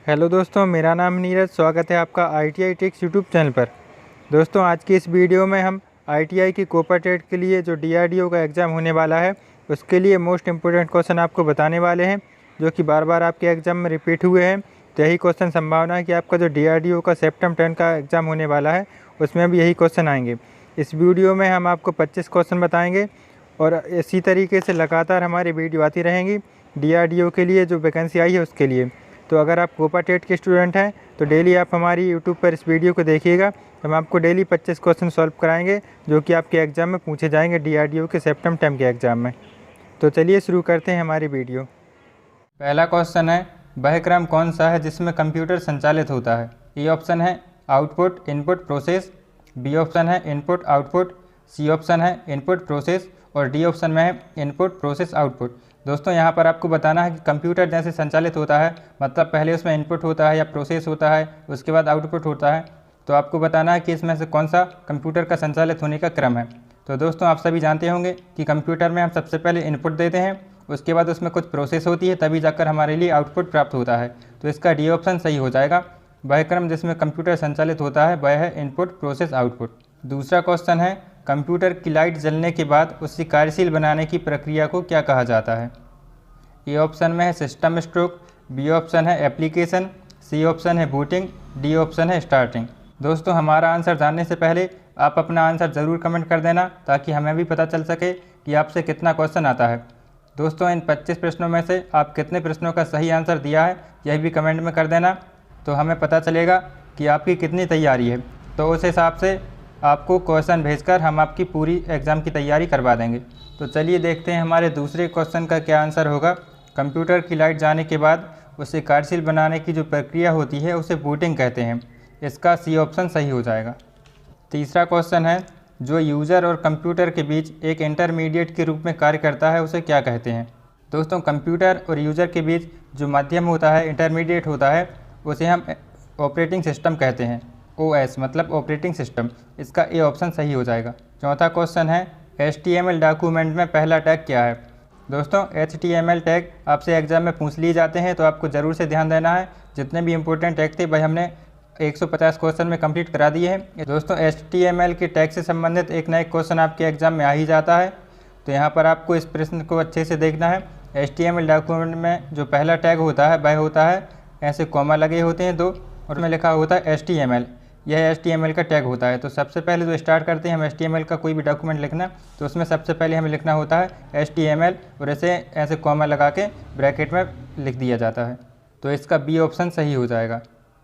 Hello दोस्तों, मेरा नाम नीरज। स्वागत है आपका ITI टिक्स यूट्यूब चैनल पर। दोस्तों, आज की इस वीडियो में हम ITI की कोपा टेट के लिए जो DRDO का एग्ज़ाम होने वाला है उसके लिए मोस्ट इम्पोर्टेंट क्वेश्चन आपको बताने वाले हैं, जो कि बार बार आपके एग्ज़ाम में रिपीट हुए हैं। तो यही क्वेश्चन संभावना है कि आपका जो DRDO का सेप्टेम्बर 10 का एग्ज़ाम होने वाला है उसमें भी यही क्वेश्चन आएंगे। इस वीडियो में हम आपको 25 क्वेश्चन बताएँगे और इसी तरीके से लगातार हमारी वीडियो आती रहेंगी DRDO के लिए जो वैकेंसी आई है उसके लिए। तो अगर आप कोपा टेट के स्टूडेंट हैं तो डेली आप हमारी यूट्यूब पर इस वीडियो को देखिएगा। हम आपको डेली 25 क्वेश्चन सॉल्व कराएंगे जो कि आपके एग्ज़ाम में पूछे जाएंगे DRDO के सेप्टेम्बर 10 के एग्ज़ाम में। तो चलिए शुरू करते हैं हमारी वीडियो। पहला क्वेश्चन है, वह क्रम कौन सा है जिसमें कंप्यूटर संचालित होता है? ए ऑप्शन है output input process, B option है इनपुट आउटपुट, सी ऑप्शन है इनपुट प्रोसेस और डी ऑप्शन में है इनपुट प्रोसेस आउटपुट। दोस्तों, यहाँ पर आपको बताना है कि कंप्यूटर जैसे संचालित होता है, मतलब पहले उसमें इनपुट होता है या प्रोसेस होता है, उसके बाद आउटपुट होता है। तो आपको बताना है कि इसमें से कौन सा कंप्यूटर का संचालित होने का क्रम है। तो दोस्तों, आप सभी जानते होंगे कि कंप्यूटर में हम सबसे पहले इनपुट देते हैं, उसके बाद उसमें कुछ प्रोसेस होती है, तभी जाकर हमारे लिए आउटपुट प्राप्त होता है। तो इसका डी ऑप्शन सही हो जाएगा। वह क्रम जिसमें कंप्यूटर संचालित होता है वह है इनपुट प्रोसेस आउटपुट। दूसरा क्वेश्चन है, कंप्यूटर की लाइट जलने के बाद उसे कार्यशील बनाने की प्रक्रिया को क्या कहा जाता है? ए ऑप्शन में है सिस्टम स्ट्रोक, बी ऑप्शन है एप्लीकेशन, सी ऑप्शन है बूटिंग, डी ऑप्शन है स्टार्टिंग। दोस्तों, हमारा आंसर जानने से पहले आप अपना आंसर ज़रूर कमेंट कर देना ताकि हमें भी पता चल सके कि आपसे कितना क्वेश्चन आता है। दोस्तों, इन 25 प्रश्नों में से आप कितने प्रश्नों का सही आंसर दिया है यह भी कमेंट में कर देना, तो हमें पता चलेगा कि आपकी कितनी तैयारी है। तो उस हिसाब से आपको क्वेश्चन भेजकर हम आपकी पूरी एग्ज़ाम की तैयारी करवा देंगे। तो चलिए देखते हैं हमारे दूसरे क्वेश्चन का क्या आंसर होगा। कंप्यूटर की लाइट जाने के बाद उसे कार्यशील बनाने की जो प्रक्रिया होती है उसे बूटिंग कहते हैं। इसका सी ऑप्शन सही हो जाएगा। तीसरा क्वेश्चन है, जो यूज़र और कंप्यूटर के बीच एक इंटरमीडिएट के रूप में कार्य करता है उसे क्या कहते हैं? दोस्तों, कंप्यूटर और यूज़र के बीच जो माध्यम होता है, इंटरमीडिएट होता है, उसे हम ऑपरेटिंग सिस्टम कहते हैं। OS मतलब ऑपरेटिंग सिस्टम। इसका ए ऑप्शन सही हो जाएगा। चौथा क्वेश्चन है, HTML डॉक्यूमेंट में पहला टैग क्या है? दोस्तों, HTML टैग आपसे एग्जाम में पूछ लिए जाते हैं, तो आपको ज़रूर से ध्यान देना है। जितने भी इंपॉर्टेंट टैग थे वही हमने 150 क्वेश्चन में कंप्लीट करा दिए हैं। दोस्तों, HTML के टैग से संबंधित एक ना एक क्वेश्चन आपके एग्जाम में आ ही जाता है, तो यहाँ पर आपको इस प्रश्न को अच्छे से देखना है। HTML डॉक्यूमेंट में जो पहला टैग होता है वह होता है, ऐसे कॉमा लगे होते हैं 2 और उसमें लिखा होता है HTML। यह HTML का टैग होता है। तो सबसे पहले जो स्टार्ट करते हैं हम HTML का कोई भी डॉक्यूमेंट लिखना, तो उसमें सबसे पहले हमें लिखना होता है HTML और इसे ऐसे कॉमा लगा के ब्रैकेट में लिख दिया जाता है। तो इसका बी ऑप्शन सही हो जाएगा।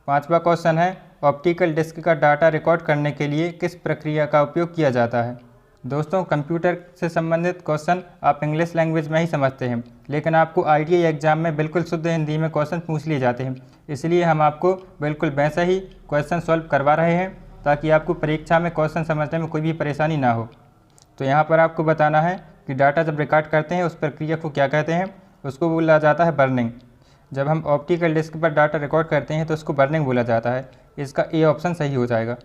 पांचवा क्वेश्चन है, ऑप्टिकल डिस्क का डाटा रिकॉर्ड करने के लिए किस प्रक्रिया का उपयोग किया जाता है? दोस्तों, कंप्यूटर से संबंधित क्वेश्चन आप इंग्लिश लैंग्वेज में ही समझते हैं, लेकिन आपको ITI एग्जाम में बिल्कुल शुद्ध हिंदी में क्वेश्चन पूछ लिए जाते हैं। इसलिए हम आपको बिल्कुल वैसा ही क्वेश्चन सॉल्व करवा रहे हैं ताकि आपको परीक्षा में क्वेश्चन समझने में कोई भी परेशानी ना हो। तो यहाँ पर आपको बताना है कि डाटा जब रिकॉर्ड करते हैं उस प्रक्रिया को क्या कहते हैं? उसको बोला जाता है बर्निंग। जब हम ऑप्टिकल डिस्क पर डाटा रिकॉर्ड करते हैं तो उसको बर्निंग बोला जाता है। इसका ए ऑप्शन सही हो जाएगा।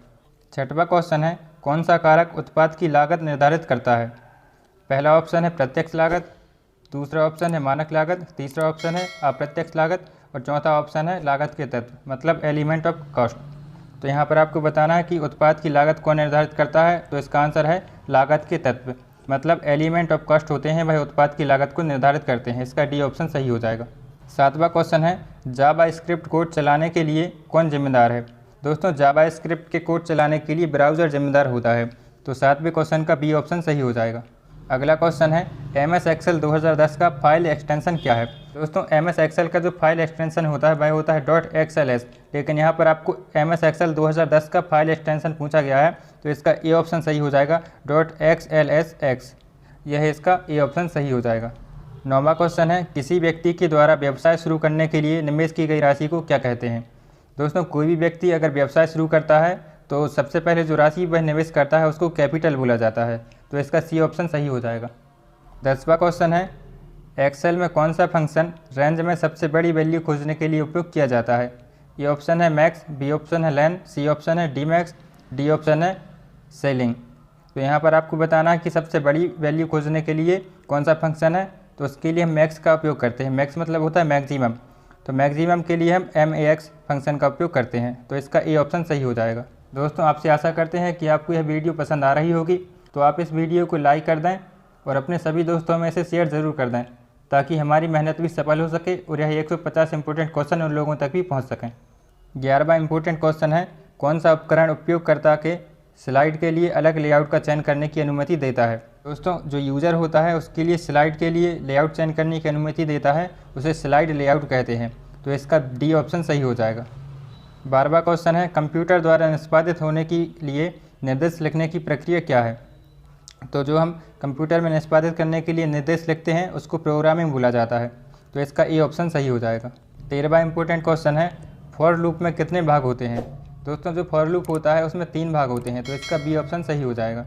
छठवां क्वेश्चन है, कौन सा कारक उत्पाद की लागत निर्धारित करता है? पहला ऑप्शन है प्रत्यक्ष लागत, दूसरा ऑप्शन है मानक लागत, तीसरा ऑप्शन है अप्रत्यक्ष लागत और चौथा ऑप्शन है लागत के तत्व मतलब एलिमेंट ऑफ कॉस्ट। तो यहाँ पर आपको बताना है कि उत्पाद की लागत कौन निर्धारित करता है, तो इसका आंसर है लागत के तत्व मतलब एलिमेंट ऑफ कॉस्ट होते हैं, वह उत्पाद की लागत को निर्धारित करते हैं। इसका डी ऑप्शन सही हो जाएगा। सातवां क्वेश्चन है, जावा स्क्रिप्ट कोड चलाने के लिए कौन जिम्मेदार है? दोस्तों, जावा स्क्रिप्ट के कोड चलाने के लिए ब्राउज़र जिम्मेदार होता है। तो सातवें क्वेश्चन का बी ऑप्शन सही हो जाएगा। अगला क्वेश्चन है, MS एक्सेल 2010 का फाइल एक्सटेंशन क्या है? दोस्तों, MS एक्सेल का जो फाइल एक्सटेंशन होता है वह होता है .xls, लेकिन यहाँ पर आपको MS एक्सेल 2010 का फाइल एक्सटेंशन पूछा गया है, तो इसका ए ऑप्शन सही हो जाएगा .xlsx। यह इसका ए ऑप्शन सही हो जाएगा। नौवां क्वेश्चन है, किसी व्यक्ति के द्वारा व्यवसाय शुरू करने के लिए निवेश की गई राशि को क्या कहते हैं? दोस्तों, कोई भी व्यक्ति अगर व्यवसाय शुरू करता है तो सबसे पहले जो राशि वह निवेश करता है उसको कैपिटल बोला जाता है। तो इसका सी ऑप्शन सही हो जाएगा। 10वां क्वेश्चन है, एक्सेल में कौन सा फंक्शन रेंज में सबसे बड़ी वैल्यू खोजने के लिए उपयोग किया जाता है? ये ऑप्शन है मैक्स, बी ऑप्शन है लेन, सी ऑप्शन है डी मैक्स, डी ऑप्शन है सेलिंग। तो यहाँ पर आपको बताना है कि सबसे बड़ी वैल्यू खोजने के लिए कौन सा फंक्शन है, तो उसके लिए हम मैक्स का उपयोग करते हैं। मैक्स मतलब होता है मैक्सिमम। तो मैक्सिमम के लिए हम MAX फंक्शन का उपयोग करते हैं, तो इसका ए ऑप्शन सही हो जाएगा। दोस्तों आपसे आशा करते हैं कि आपको यह वीडियो पसंद आ रही होगी, तो आप इस वीडियो को लाइक कर दें और अपने सभी दोस्तों में इसे शेयर ज़रूर कर दें, ताकि हमारी मेहनत भी सफल हो सके और यह 150 इंपॉर्टेंट क्वेश्चन उन लोगों तक भी पहुंच सकें। 11वां इंपॉर्टेंट क्वेश्चन है, कौन सा उपकरण उपयोगकर्ता के स्लाइड के लिए अलग लेआउट का चयन करने की अनुमति देता है। दोस्तों जो यूज़र होता है उसके लिए स्लाइड के लिए लेआउट चयन करने की अनुमति देता है, उसे स्लाइड लेआउट कहते हैं, तो इसका डी ऑप्शन सही हो जाएगा। 12वां क्वेश्चन है, कंप्यूटर द्वारा निष्पादित होने के लिए निर्देश लिखने की प्रक्रिया क्या है। तो जो हम कंप्यूटर में निष्पादित करने के लिए निर्देश लिखते हैं उसको प्रोग्रामिंग बोला जाता है, तो इसका ए ऑप्शन सही हो जाएगा। 13वां इंपॉर्टेंट क्वेश्चन है, फॉर लूप में कितने भाग होते हैं। दोस्तों जो फॉर लूप होता है उसमें 3 भाग होते हैं, तो इसका बी ऑप्शन सही हो जाएगा।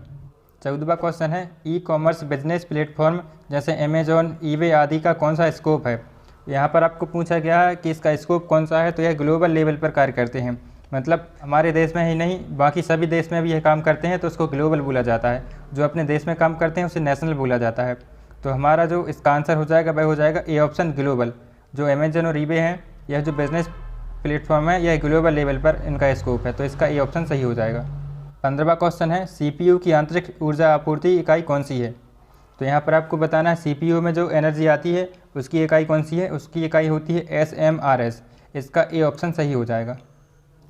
14वां क्वेश्चन है, ई कॉमर्स बिजनेस प्लेटफॉर्म जैसे अमेजॉन, ईबे आदि का कौन सा स्कोप है। यहाँ पर आपको पूछा गया है कि इसका स्कोप कौन सा है, तो यह ग्लोबल लेवल पर कार्य करते हैं, मतलब हमारे देश में ही नहीं बाकी सभी देश में भी यह काम करते हैं, तो उसको ग्लोबल बोला जाता है। जो अपने देश में काम करते हैं उसे नेशनल बोला जाता है। तो हमारा जो इसका आंसर हो जाएगा वह हो जाएगा ए ऑप्शन ग्लोबल। जो अमेजन और ईबे हैं, यह जो बिज़नेस प्लेटफॉर्म है यह ग्लोबल लेवल पर इनका स्कोप है, तो इसका ए ऑप्शन सही हो जाएगा। 15वां क्वेश्चन है, CPU की आंतरिक ऊर्जा आपूर्ति इकाई कौन सी है। तो यहाँ पर आपको बताना है CPU में जो एनर्जी आती है उसकी इकाई कौन सी है, उसकी इकाई होती है SMRS, इसका ए ऑप्शन सही हो जाएगा।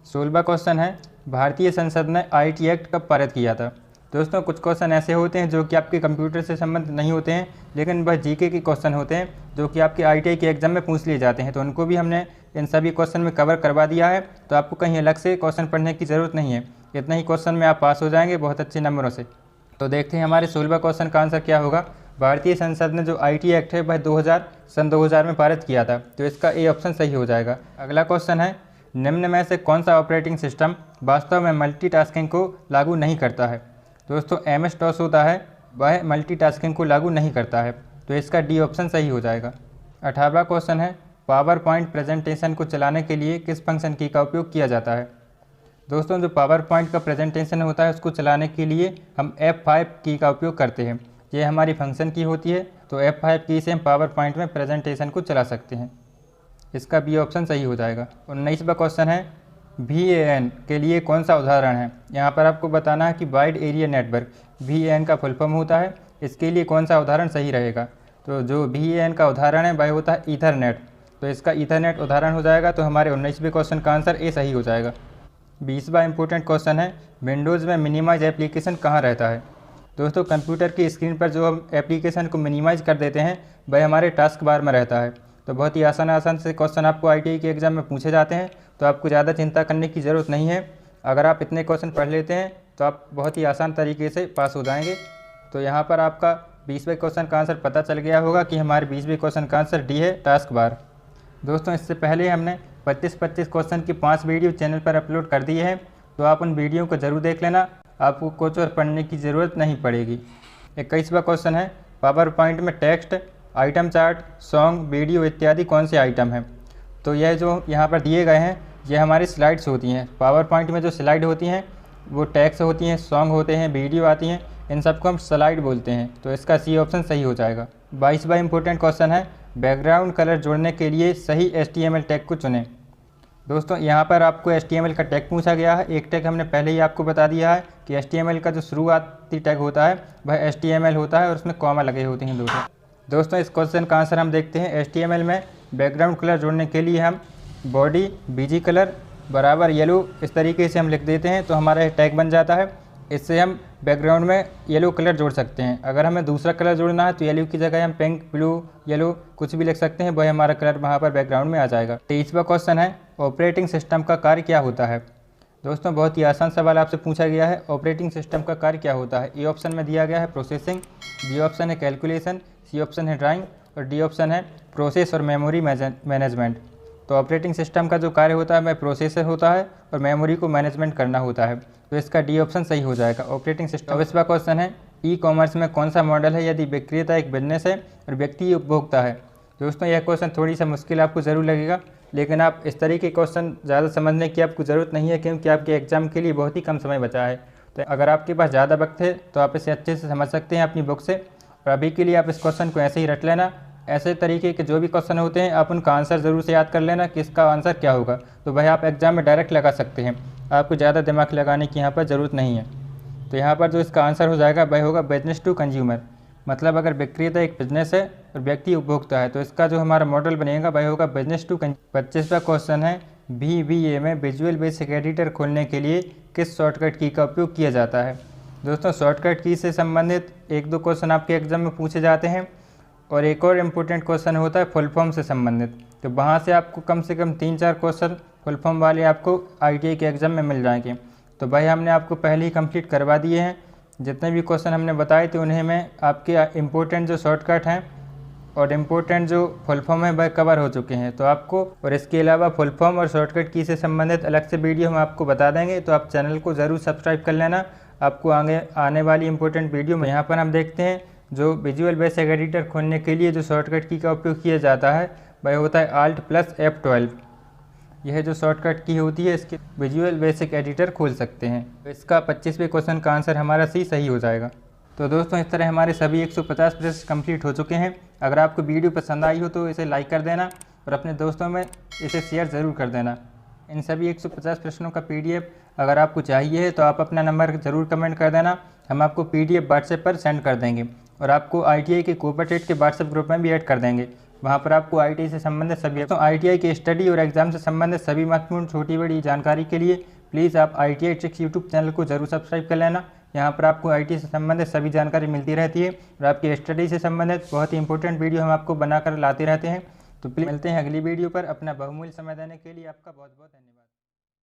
16वां क्वेश्चन है, भारतीय संसद ने IT एक्ट कब पारित किया था। दोस्तों कुछ क्वेश्चन ऐसे होते हैं जो कि आपके कंप्यूटर से संबंधित नहीं होते हैं, लेकिन वह जीके के क्वेश्चन होते हैं जो कि आपके ITI के एग्जाम में पूछ लिए जाते हैं, तो उनको भी हमने इन सभी क्वेश्चन में कवर करवा दिया है, तो आपको कहीं अलग से क्वेश्चन पढ़ने की ज़रूरत नहीं है। इतना ही क्वेश्चन में आप पास हो जाएंगे बहुत अच्छे नंबरों से। तो देखते हैं हमारे 16वां क्वेश्चन का आंसर क्या होगा। भारतीय संसद ने जो IT एक्ट है वह सन 2000 में पारित किया था, तो इसका ए ऑप्शन सही हो जाएगा। अगला क्वेश्चन है, निम्न में से कौन सा ऑपरेटिंग सिस्टम वास्तव में मल्टीटास्किंग को लागू नहीं करता है। दोस्तों MS-DOS होता है, वह मल्टीटास्किंग को लागू नहीं करता है, तो इसका डी ऑप्शन सही हो जाएगा। 18वां क्वेश्चन है, पावर पॉइंट प्रेजेंटेशन को चलाने के लिए किस फंक्शन की का उपयोग किया जाता है। दोस्तों जो पावर पॉइंट का प्रेजेंटेशन होता है उसको चलाने के लिए हम F5 की का उपयोग करते हैं, ये हमारी फंक्शन की होती है, तो F5 की से हम पावर पॉइंट में प्रेजेंटेशन को चला सकते हैं, इसका बी ऑप्शन सही हो जाएगा। 19वां क्वेश्चन है, VAN के लिए कौन सा उदाहरण है। यहाँ पर आपको बताना है कि वाइड एरिया नेटवर्क VAN का फुल फॉर्म होता है, इसके लिए कौन सा उदाहरण सही रहेगा। तो जो VAN का उदाहरण है वह होता है ईथरनेट, तो इसका ईथरनेट उदाहरण हो जाएगा, तो हमारे 19वें क्वेश्चन का आंसर ए सही हो जाएगा। 20वां इंपॉर्टेंट क्वेश्चन है, विंडोज़ में मिनिमाइज एप्लीकेशन कहाँ रहता है। दोस्तों कंप्यूटर की स्क्रीन पर जो हम एप्लीकेशन को मिनिमाइज कर देते हैं वह हमारे टास्क बार में रहता है। तो बहुत ही आसान से क्वेश्चन आपको ITI के एग्ज़ाम में पूछे जाते हैं, तो आपको ज़्यादा चिंता करने की ज़रूरत नहीं है। अगर आप इतने क्वेश्चन पढ़ लेते हैं तो आप बहुत ही आसान तरीके से पास हो जाएंगे। तो यहाँ पर आपका 20वें क्वेश्चन का आंसर पता चल गया होगा कि हमारे 20वें क्वेश्चन का आंसर डी है, टास्क बार। दोस्तों इससे पहले हमने 25 क्वेश्चन की 5 वीडियो चैनल पर अपलोड कर दिए हैं, तो आप उन वीडियो को ज़रूर देख लेना, आपको कुछ और पढ़ने की ज़रूरत नहीं पड़ेगी। 21वां क्वेश्चन है, पावर पॉइंट में text, item chart, song, video इत्यादि कौन से आइटम हैं। तो यह जो यहाँ पर दिए गए हैं ये हमारी स्लाइड्स होती हैं। पावर पॉइंट में जो स्लाइड होती हैं वो टेक्स्ट होती हैं, सॉन्ग होते हैं, वीडियो आती हैं, इन सबको हम स्लाइड बोलते हैं, तो इसका सी ऑप्शन सही हो जाएगा। 22वां इंपॉर्टेंट क्वेश्चन है, बैकग्राउंड कलर जोड़ने के लिए सही HTML टैग को चुनें। दोस्तों यहाँ पर आपको HTML का टैग पूछा गया है। एक टैग हमने पहले ही आपको बता दिया है कि HTML का जो शुरुआती टैग होता है वह HTML होता है और उसमें कॉमा लगे होते हैं दोस्तों इस क्वेश्चन का आंसर हम देखते हैं। HTML में बैकग्राउंड कलर जोड़ने के लिए हम बॉडी BG कलर बराबर येलो इस तरीके से हम लिख देते हैं, तो हमारा टैग बन जाता है। इससे हम बैकग्राउंड में येलो कलर जोड़ सकते हैं। अगर हमें दूसरा कलर जोड़ना है तो येलो की जगह हम पिंक, ब्लू, येलो कुछ भी लिख सकते हैं, वह हमारा कलर वहाँ पर बैकग्राउंड में आ जाएगा। 23वां क्वेश्चन है, ऑपरेटिंग सिस्टम का कार्य क्या होता है। दोस्तों बहुत ही आसान सवाल आपसे पूछा गया है, ऑपरेटिंग सिस्टम का कार्य क्या होता है। ए ऑप्शन में दिया गया है प्रोसेसिंग, बी ऑप्शन है कैलकुलेशन, सी ऑप्शन है ड्राइंग और डी ऑप्शन है प्रोसेस और मेमोरी मैनेजमेंट। तो ऑपरेटिंग सिस्टम का जो कार्य होता है वह प्रोसेसर होता है और मेमोरी को मैनेजमेंट करना होता है, तो इसका डी ऑप्शन सही हो जाएगा ऑपरेटिंग सिस्टम। 24वां क्वेश्चन है, ई कॉमर्स में कौन सा मॉडल है यदि विक्रेता एक बिजनेस है और व्यक्ति उपभोक्ता है। दोस्तों यह क्वेश्चन थोड़ी सा मुश्किल आपको ज़रूर लगेगा, लेकिन आप इस तरह के क्वेश्चन ज़्यादा समझने की आपको ज़रूरत नहीं है, क्योंकि आपके एग्जाम के लिए बहुत ही कम समय बचा है। तो अगर आपके पास ज़्यादा वक्त है तो आप इसे अच्छे से समझ सकते हैं अपनी बुक से। और अभी के लिए आप इस क्वेश्चन को ऐसे ही रट लेना, ऐसे तरीके के जो भी क्वेश्चन होते हैं आप उनका आंसर ज़रूर से याद कर लेना कि इसका आंसर क्या होगा, तो भाई आप एग्ज़ाम में डायरेक्ट लगा सकते हैं, आपको ज़्यादा दिमाग लगाने की यहाँ पर ज़रूरत नहीं है। तो यहाँ पर जो इसका आंसर हो जाएगा वह होगा बिजनेस टू कंज्यूमर, मतलब अगर विक्रेता एक बिजनेस है और व्यक्ति उपभोक्ता है तो इसका जो हमारा मॉडल बनेगा वह होगा बिजनेस टू कंज्यूमर। 25वां क्वेश्चन है VBA में विजुअल बेसिक एडिटर खोलने के लिए किस शॉर्टकट की का उपयोग किया जाता है। दोस्तों शॉर्टकट की से संबंधित 1-2 क्वेश्चन आपके एग्जाम में पूछे जाते हैं और एक और इम्पोर्टेंट क्वेश्चन होता है फुल फॉर्म से संबंधित, तो वहाँ से आपको कम से कम 3-4 क्वेश्चन फुल फॉर्म वाले आपको ITI के एग्ज़ाम में मिल जाएंगे। तो भाई हमने आपको पहले ही कंप्लीट करवा दिए हैं, जितने भी क्वेश्चन हमने बताए थे उन्हें में आपके इम्पोर्टेंट जो शॉर्टकट हैं और इम्पोर्टेंट जो फुल फॉर्म है वह कवर हो चुके हैं। तो आपको और इसके अलावा फुल फॉर्म और शॉर्टकट की से संबंधित अलग से वीडियो हम आपको बता देंगे, तो आप चैनल को ज़रूर सब्सक्राइब कर लेना आपको आगे आने वाली इंपॉर्टेंट वीडियो में। यहाँ पर हम देखते हैं जो विजुअल बेसिक एडिटर खोलने के लिए जो शॉर्टकट की का उपयोग किया जाता है वह होता है Alt+F12। यह जो शॉर्टकट की होती है इसके विजुअल बेसिक एडिटर खोल सकते हैं। तो इसका 25वें क्वेश्चन का आंसर हमारा सी सही हो जाएगा। तो दोस्तों इस तरह हमारे सभी 150 प्रश्न कंप्लीट हो चुके हैं। अगर आपको वीडियो पसंद आई हो तो इसे लाइक कर देना और अपने दोस्तों में इसे शेयर ज़रूर कर देना। इन सभी 150 प्रश्नों का PDF अगर आपको चाहिए है तो आप अपना नंबर ज़रूर कमेंट कर देना, हम आपको PDF व्हाट्सएप पर सेंड कर देंगे और आपको ITI के कोपरटेट के व्हाट्सएप ग्रुप में भी ऐड कर देंगे। वहाँ पर आपको ITI से संबंधित सभी ITI के स्टडी और एग्जाम से संबंधित सभी महत्वपूर्ण छोटी बड़ी जानकारी के लिए प्लीज़ आप ITI ट्रिक्स यूट्यूब चैनल को जरूर सब्सक्राइब कर लेना। यहाँ पर आपको ITI से संबंधित सभी जानकारी मिलती रहती है और आपकी स्टडी से संबंधित बहुत ही इंपॉर्टेंट वीडियो हम आपको बनाकर लाते रहते हैं। तो प्लीज़ मिलते हैं अगली वीडियो पर। अपना बहुमूल्य समय देने के लिए आपका बहुत बहुत धन्यवाद।